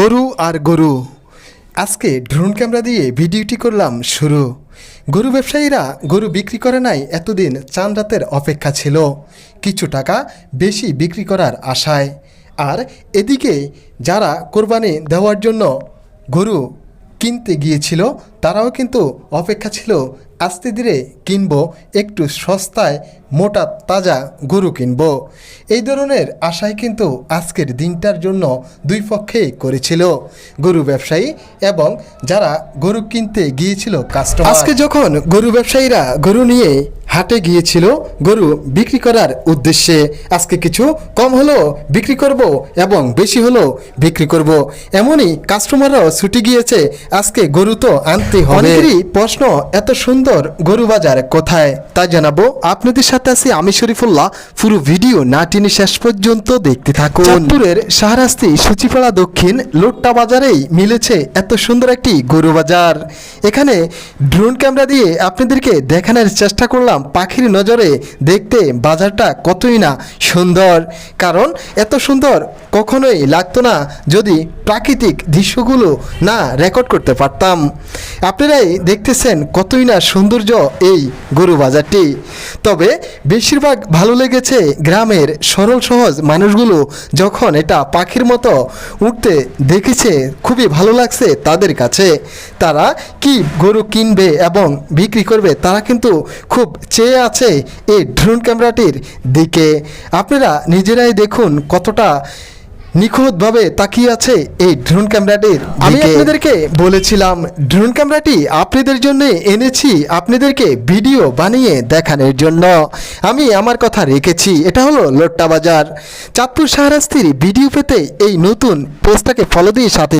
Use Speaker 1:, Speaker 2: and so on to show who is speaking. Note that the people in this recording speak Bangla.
Speaker 1: গরু আর গরু। আজকে ড্রোন ক্যামেরা দিয়ে ভিডিওটি করলাম শুরু। গরু ব্যবসায়ীরা গরু বিক্রি করে নাই এতদিন চাঁদ রাতের অপেক্ষা ছিল, কিছু টাকা বেশি বিক্রি করার আশায়। আর এদিকে যারা কোরবানি দেওয়ার জন্য গরু কিনতে গিয়েছিল তারাও কিন্তু অপেক্ষা ছিল আস্তে ধীরে কিনবো, একটু সস্তায় মোটা তাজা গরু কিনবো। এই ধরনের আশায় কিন্তু আজকের দিনটার জন্য দুই পক্ষেই করেছিল গরু ব্যবসায়ী এবং যারা গরু কিনতে গিয়েছিল কাস্টমার। আজকে যখন গরু ব্যবসায়ীরা গরু নিয়ে হাটে গিয়েছিল গরু বিক্রি করার উদ্দেশ্যে, আজকে কিছু কম হলো বিক্রি করব এবং বেশি হলো বিক্রি করব, এমনই কাস্টমাররাও ছুটি গিয়েছে। আজকে গরু তো আনতে হবে। অনেকেরই প্রশ্ন, এত সুন্দর গরু বাজার কোথায়, তা জানাবো আপনাদের সাথে আছি আমি শরীফুল্লাহ। পুরো ভিডিও না টেনে শেষ পর্যন্ত দেখতে থাকুন। চাঁদপুরের শাহরাস্তি সূচিপাড়া দক্ষিণ লোট্টা বাজারেই মিলেছে এত সুন্দর একটি গরু বাজার। এখানে ড্রোন ক্যামেরা দিয়ে আপনাদেরকে দেখানোর চেষ্টা করলাম পাখির নজরে দেখতে বাজারটা কতই না সুন্দর। কারণ এত সুন্দর কখনোই লাগতো না যদি প্রাকৃতিক দৃশ্যগুলো না রেকর্ড করতে পারতাম। আপনারাই দেখতেছেন কতই না সৌন্দর্য এই গরু বাজারটি। তবে বেশিরভাগ ভালো লেগেছে গ্রামের সরল সহজ মানুষগুলো যখন এটা পাখির মতো উঠতে দেখেছে, খুবই ভালো লাগছে তাদের কাছে। তারা কি গরু কিনবে এবং বিক্রি করবে তারা কিন্তু খুব চেয়ে আছে এই ড্রোন ক্যামেরাটির দিকে। আপনারা নিজেরাই দেখুন কতটা নিখুঁতভাবে তাকিয়ে আছে এই ড্রোন ক্যামেরাটির। আমি আপনাদেরকে বলেছিলাম ড্রোন ক্যামেরাটি আপনাদের জন্য এনেছি, আপনাদেরকে ভিডিও বানিয়ে দেখানোর জন্য। আমি আমার কথা রেখেছি। এটা হলো লোট্টা বাজার, চাঁদপুর শাহরাস্তির। ভিডিও পেতে এই নতুন পেজটাকে ফলো দিয়ে সাথে